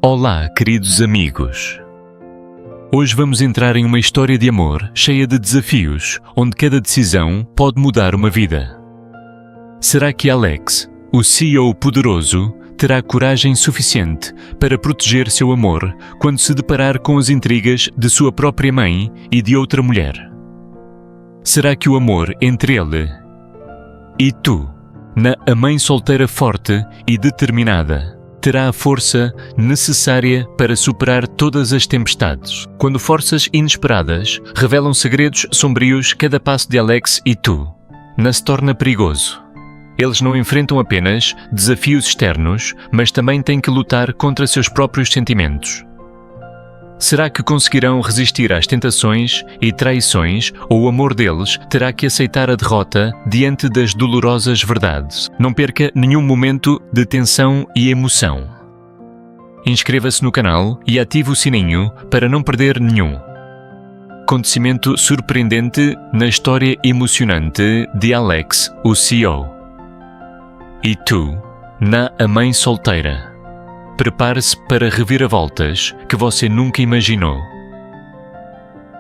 Olá, queridos amigos. Hoje vamos entrar em uma história de amor cheia de desafios, onde cada decisão pode mudar uma vida. Será que Alex, o CEO poderoso, terá coragem suficiente para proteger seu amor quando se deparar com as intrigas de sua própria mãe e de outra mulher? Será que o amor entre ele e tu, a mãe solteira forte e determinada, terá a força necessária para superar todas as tempestades? Quando forças inesperadas revelam segredos sombrios, cada passo de Alex e tu se torna perigoso. Eles não enfrentam apenas desafios externos, mas também têm que lutar contra seus próprios sentimentos. Será que conseguirão resistir às tentações e traições, ou o amor deles terá que aceitar a derrota diante das dolorosas verdades? Não perca nenhum momento de tensão e emoção. Inscreva-se no canal e ative o sininho para não perder nenhum acontecimento surpreendente na história emocionante de Alex, o CEO. E tu, a mãe solteira. Prepare-se para reviravoltas que você nunca imaginou.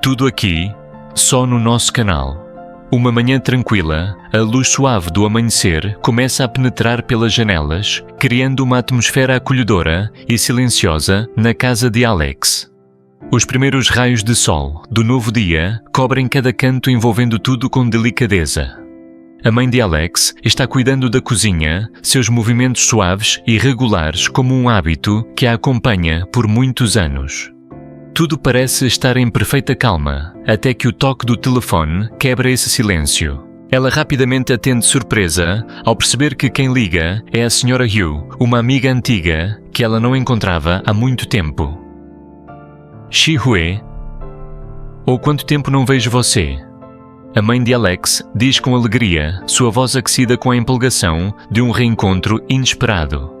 Tudo aqui, só no nosso canal. Uma manhã tranquila, a luz suave do amanhecer começa a penetrar pelas janelas, criando uma atmosfera acolhedora e silenciosa na casa de Alex. Os primeiros raios de sol do novo dia cobrem cada canto, envolvendo tudo com delicadeza. A mãe de Alex está cuidando da cozinha, seus movimentos suaves e regulares como um hábito que a acompanha por muitos anos. Tudo parece estar em perfeita calma, até que o toque do telefone quebra esse silêncio. Ela rapidamente atende surpresa ao perceber que quem liga é a Sra. Hugh, uma amiga antiga que ela não encontrava há muito tempo. Xihue, ou quanto tempo não vejo você? A mãe de Alex diz com alegria, sua voz aquecida com a empolgação de um reencontro inesperado.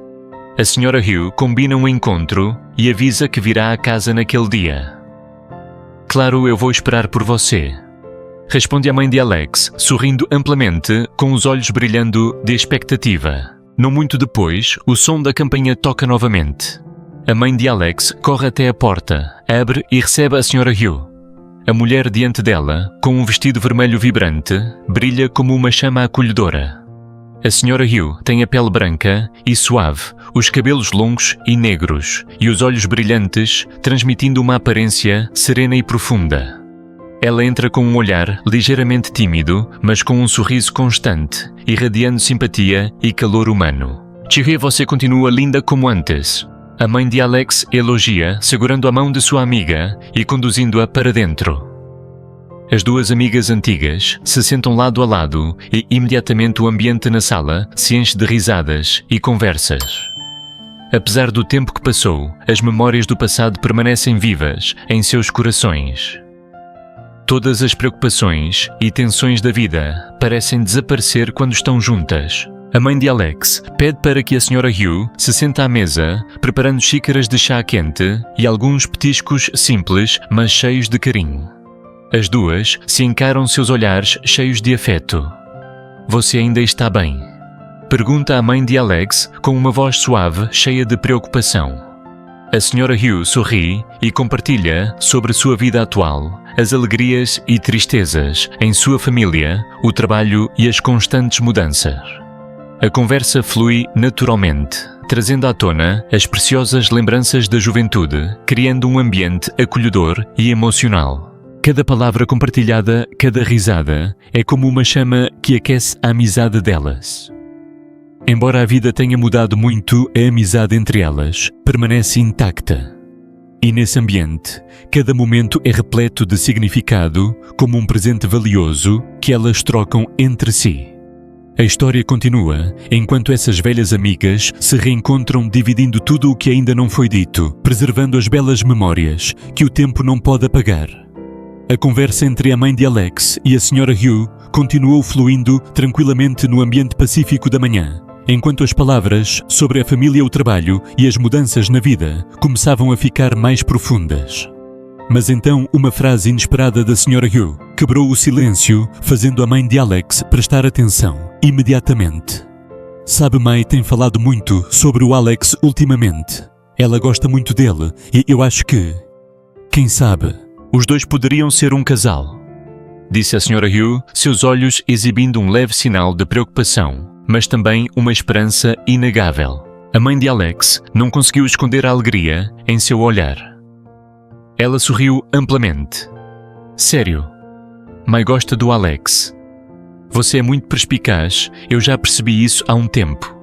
A Sra. Hugh combina um encontro e avisa que virá à casa naquele dia. Claro, eu vou esperar por você, responde a mãe de Alex, sorrindo amplamente, com os olhos brilhando de expectativa. Não muito depois, o som da campainha toca novamente. A mãe de Alex corre até a porta, abre e recebe a Sra. Hugh. A mulher diante dela, com um vestido vermelho vibrante, brilha como uma chama acolhedora. A Sra. Hugh tem a pele branca e suave, os cabelos longos e negros, e os olhos brilhantes, transmitindo uma aparência serena e profunda. Ela entra com um olhar ligeiramente tímido, mas com um sorriso constante, irradiando simpatia e calor humano. Xihue, você continua linda como antes. A mãe de Alex elogia, segurando a mão de sua amiga e conduzindo-a para dentro. As duas amigas antigas se sentam lado a lado e imediatamente o ambiente na sala se enche de risadas e conversas. Apesar do tempo que passou, as memórias do passado permanecem vivas em seus corações. Todas as preocupações e tensões da vida parecem desaparecer quando estão juntas. A mãe de Alex pede para que a Sra. Hugh se sente à mesa, preparando xícaras de chá quente e alguns petiscos simples, mas cheios de carinho. As duas se encaram, seus olhares cheios de afeto. Você ainda está bem? Pergunta a mãe de Alex com uma voz suave, cheia de preocupação. A Sra. Hugh sorri e compartilha sobre sua vida atual, as alegrias e tristezas em sua família, o trabalho e as constantes mudanças. A conversa flui naturalmente, trazendo à tona as preciosas lembranças da juventude, criando um ambiente acolhedor e emocional. Cada palavra compartilhada, cada risada, é como uma chama que aquece a amizade delas. Embora a vida tenha mudado muito, a amizade entre elas permanece intacta. E nesse ambiente, cada momento é repleto de significado, como um presente valioso que elas trocam entre si. A história continua enquanto essas velhas amigas se reencontram, dividindo tudo o que ainda não foi dito, preservando as belas memórias que o tempo não pode apagar. A conversa entre a mãe de Alex e a Sra. Hugh continuou fluindo tranquilamente no ambiente pacífico da manhã, enquanto as palavras sobre a família, o trabalho e as mudanças na vida começavam a ficar mais profundas. Mas então uma frase inesperada da Sra. Hugh quebrou o silêncio, fazendo a mãe de Alex prestar atenção imediatamente. Sabe, mãe tem falado muito sobre o Alex ultimamente. Ela gosta muito dele e eu acho que, quem sabe, os dois poderiam ser um casal, disse a Sra. Hugh, seus olhos exibindo um leve sinal de preocupação, mas também uma esperança inegável. A mãe de Alex não conseguiu esconder a alegria em seu olhar. Ela sorriu amplamente. Sério, Mai gosta do Alex. Você é muito perspicaz, eu já percebi isso há um tempo.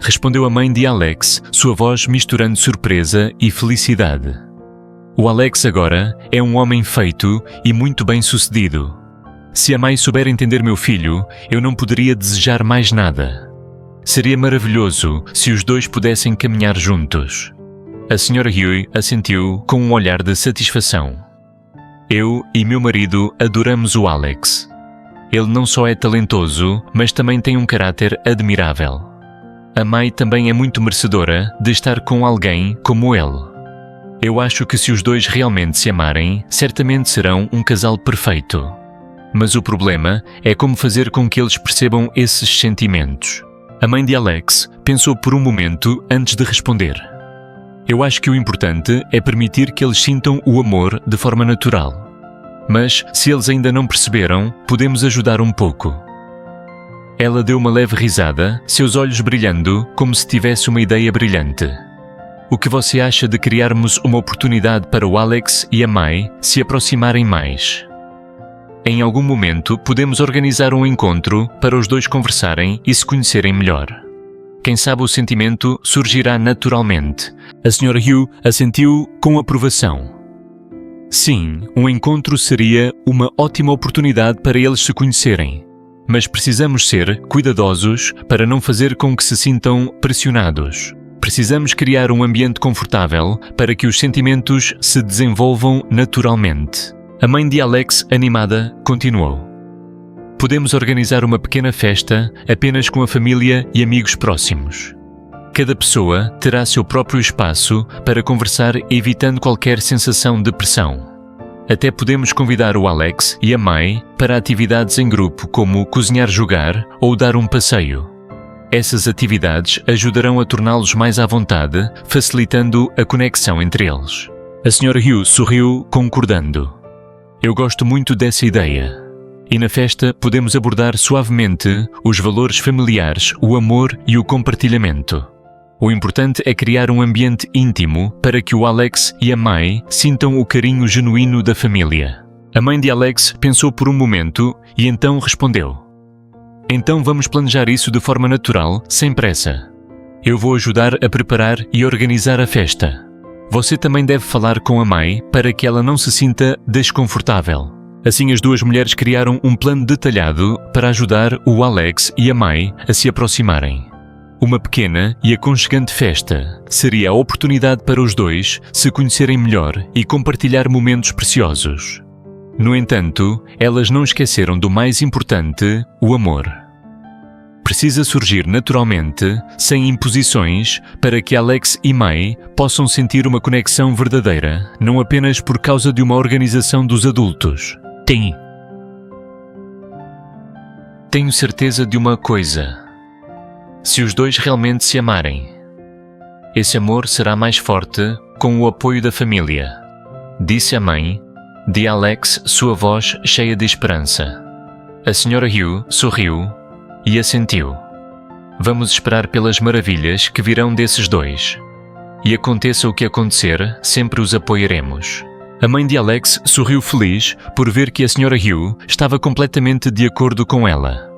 Respondeu a mãe de Alex, sua voz misturando surpresa e felicidade. O Alex agora é um homem feito e muito bem-sucedido. Se a Mai souber entender meu filho, eu não poderia desejar mais nada. Seria maravilhoso se os dois pudessem caminhar juntos. A Sra. Hugh assentiu com um olhar de satisfação. Eu e meu marido adoramos o Alex. Ele não só é talentoso, mas também tem um caráter admirável. A Mai também é muito merecedora de estar com alguém como ele. Eu acho que se os dois realmente se amarem, certamente serão um casal perfeito. Mas o problema é como fazer com que eles percebam esses sentimentos. A mãe de Alex pensou por um momento antes de responder. Eu acho que o importante é permitir que eles sintam o amor de forma natural. Mas, se eles ainda não perceberam, podemos ajudar um pouco. Ela deu uma leve risada, seus olhos brilhando como se tivesse uma ideia brilhante. O que você acha de criarmos uma oportunidade para o Alex e a Mai se aproximarem mais? Em algum momento, podemos organizar um encontro para os dois conversarem e se conhecerem melhor. Quem sabe o sentimento surgirá naturalmente. A Sra. Hugh assentiu com aprovação. Sim, um encontro seria uma ótima oportunidade para eles se conhecerem. Mas precisamos ser cuidadosos para não fazer com que se sintam pressionados. Precisamos criar um ambiente confortável para que os sentimentos se desenvolvam naturalmente. A mãe de Alex, animada, continuou. Podemos organizar uma pequena festa apenas com a família e amigos próximos. Cada pessoa terá seu próprio espaço para conversar, evitando qualquer sensação de pressão. Até podemos convidar o Alex e a Mai para atividades em grupo como cozinhar, jogar ou dar um passeio. Essas atividades ajudarão a torná-los mais à vontade, facilitando a conexão entre eles. A Sra. Hugh sorriu, concordando. Eu gosto muito dessa ideia. E na festa podemos abordar suavemente os valores familiares, o amor e o compartilhamento. O importante é criar um ambiente íntimo para que o Alex e a Mai sintam o carinho genuíno da família. A mãe de Alex pensou por um momento e então respondeu. Então vamos planejar isso de forma natural, sem pressa. Eu vou ajudar a preparar e organizar a festa. Você também deve falar com a Mai para que ela não se sinta desconfortável. Assim as duas mulheres criaram um plano detalhado para ajudar o Alex e a Mai a se aproximarem. Uma pequena e aconchegante festa seria a oportunidade para os dois se conhecerem melhor e compartilhar momentos preciosos. No entanto, elas não esqueceram do mais importante, o amor. Precisa surgir naturalmente, sem imposições, para que Alex e Mai possam sentir uma conexão verdadeira, não apenas por causa de uma organização dos adultos. Tenho certeza de uma coisa. Se os dois realmente se amarem, esse amor será mais forte com o apoio da família, disse a mãe de Alex, sua voz cheia de esperança. A Sra. Hugh sorriu e assentiu. Vamos esperar pelas maravilhas que virão desses dois. E aconteça o que acontecer, sempre os apoiaremos. A mãe de Alex sorriu feliz por ver que a Sra. Hugh estava completamente de acordo com ela.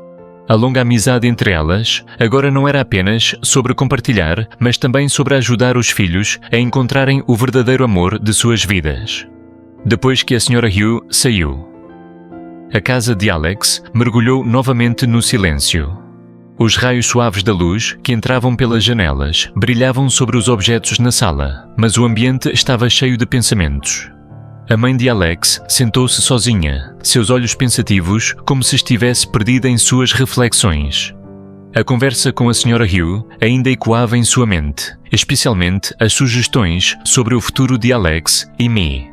A longa amizade entre elas agora não era apenas sobre compartilhar, mas também sobre ajudar os filhos a encontrarem o verdadeiro amor de suas vidas. Depois que a Sra. Hugh saiu, a casa de Alex mergulhou novamente no silêncio. Os raios suaves da luz que entravam pelas janelas brilhavam sobre os objetos na sala, mas o ambiente estava cheio de pensamentos. A mãe de Alex sentou-se sozinha, seus olhos pensativos como se estivesse perdida em suas reflexões. A conversa com a Sra. Hugh ainda ecoava em sua mente, especialmente as sugestões sobre o futuro de Alex e Mai.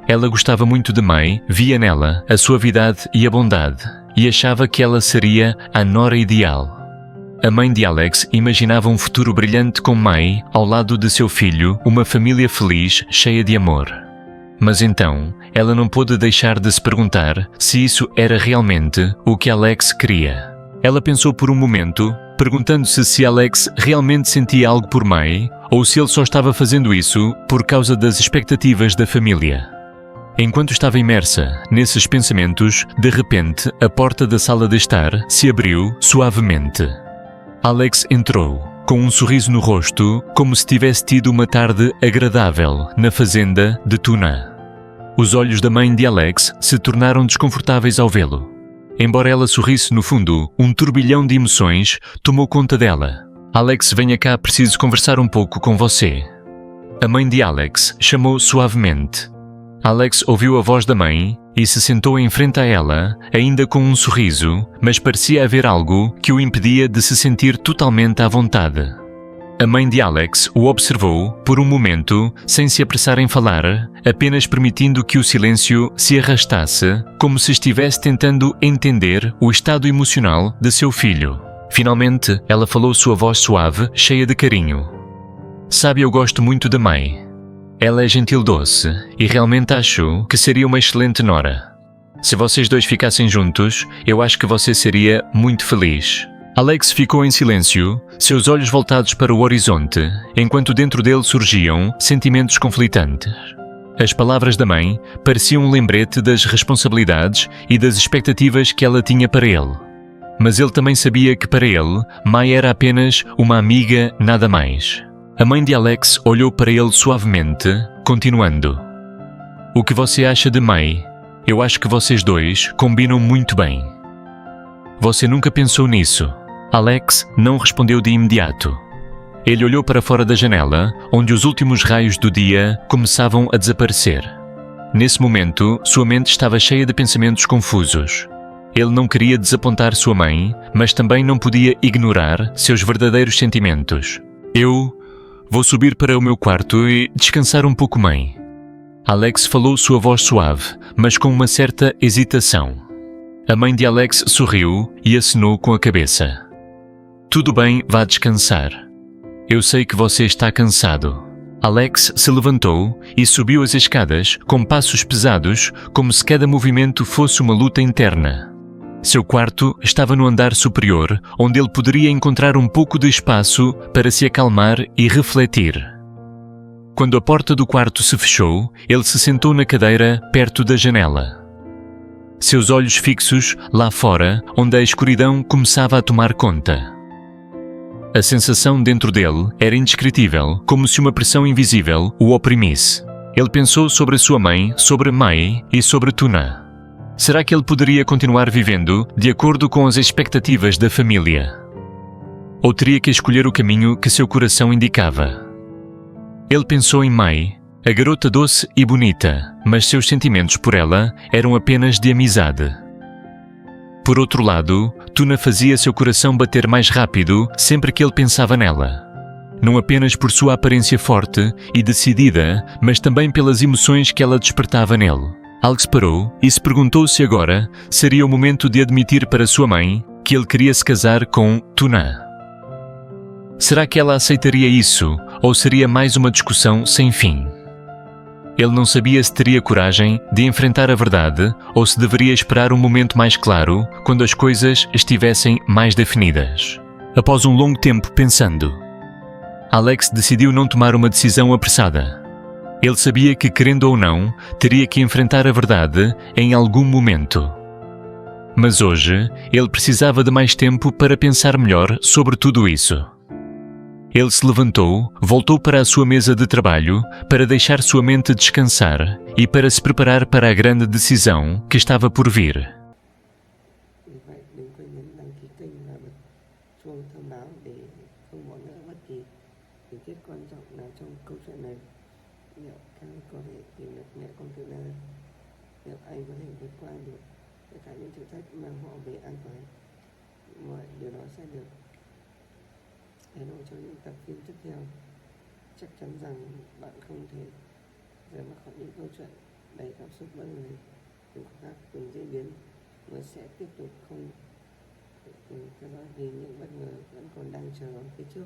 Ela gostava muito de Mai, via nela a suavidade e a bondade, e achava que ela seria a nora ideal. A mãe de Alex imaginava um futuro brilhante com May ao lado de seu filho, uma família feliz, cheia de amor. Mas então, ela não pôde deixar de se perguntar se isso era realmente o que Alex queria. Ela pensou por um momento, perguntando-se se Alex realmente sentia algo por May ou se ele só estava fazendo isso por causa das expectativas da família. Enquanto estava imersa nesses pensamentos, de repente, a porta da sala de estar se abriu suavemente. Alex entrou, com um sorriso no rosto, como se tivesse tido uma tarde agradável na fazenda de Tuna. Os olhos da mãe de Alex se tornaram desconfortáveis ao vê-lo. Embora ela sorrisse no fundo, um turbilhão de emoções tomou conta dela. Alex, venha cá, preciso conversar um pouco com você. A mãe de Alex chamou suavemente. Alex ouviu a voz da mãe e se sentou em frente a ela, ainda com um sorriso, mas parecia haver algo que o impedia de se sentir totalmente à vontade. A mãe de Alex o observou por um momento, sem se apressar em falar, apenas permitindo que o silêncio se arrastasse, como se estivesse tentando entender o estado emocional de seu filho. Finalmente, ela falou sua voz suave, cheia de carinho. Sabe, eu gosto muito da May. Ela é gentil doce e realmente acho que seria uma excelente nora. Se vocês dois ficassem juntos, eu acho que você seria muito feliz. Alex ficou em silêncio, seus olhos voltados para o horizonte, enquanto dentro dele surgiam sentimentos conflitantes. As palavras da mãe pareciam um lembrete das responsabilidades e das expectativas que ela tinha para ele. Mas ele também sabia que para ele, May era apenas uma amiga, nada mais. A mãe de Alex olhou para ele suavemente, continuando. O que você acha de May? Eu acho que vocês dois combinam muito bem. Você nunca pensou nisso? Alex não respondeu de imediato. Ele olhou para fora da janela, onde os últimos raios do dia começavam a desaparecer. Nesse momento, sua mente estava cheia de pensamentos confusos. Ele não queria desapontar sua mãe, mas também não podia ignorar seus verdadeiros sentimentos. Eu vou subir para o meu quarto e descansar um pouco, mãe. Alex falou sua voz suave, mas com uma certa hesitação. A mãe de Alex sorriu e acenou com a cabeça. Tudo bem, vá descansar. Eu sei que você está cansado. Alex se levantou e subiu as escadas com passos pesados, como se cada movimento fosse uma luta interna. Seu quarto estava no andar superior, onde ele poderia encontrar um pouco de espaço para se acalmar e refletir. Quando a porta do quarto se fechou, ele se sentou na cadeira perto da janela. Seus olhos fixos lá fora, onde a escuridão começava a tomar conta. A sensação dentro dele era indescritível, como se uma pressão invisível o oprimisse. Ele pensou sobre a sua mãe, sobre May e sobre Tuna. Será que ele poderia continuar vivendo de acordo com as expectativas da família? Ou teria que escolher o caminho que seu coração indicava? Ele pensou em May, a garota doce e bonita, mas seus sentimentos por ela eram apenas de amizade. Por outro lado, Tuna fazia seu coração bater mais rápido sempre que ele pensava nela. Não apenas por sua aparência forte e decidida, mas também pelas emoções que ela despertava nele. Alex parou e se perguntou se agora seria o momento de admitir para sua mãe que ele queria se casar com Tuna. Será que ela aceitaria isso, ou seria mais uma discussão sem fim? Ele não sabia se teria coragem de enfrentar a verdade ou se deveria esperar um momento mais claro, quando as coisas estivessem mais definidas. Após um longo tempo pensando, Alex decidiu não tomar uma decisão apressada. Ele sabia que, querendo ou não, teria que enfrentar a verdade em algum momento. Mas hoje, ele precisava de mais tempo para pensar melhor sobre tudo isso. Ele se levantou, voltou para a sua mesa de trabalho para deixar sua mente descansar e para se preparar para a grande decisão que estava por vir. Hẹn gặp trong những tập phim tiếp theo. Chắc chắn rằng bạn không thể rời mắt khỏi những câu chuyện đầy cảm xúc bất ngờ, những khoảnh khắc cùng diễn biến mới sẽ tiếp tục không Cho nó vì những bất ngờ vẫn còn đang chờ ở phía trước.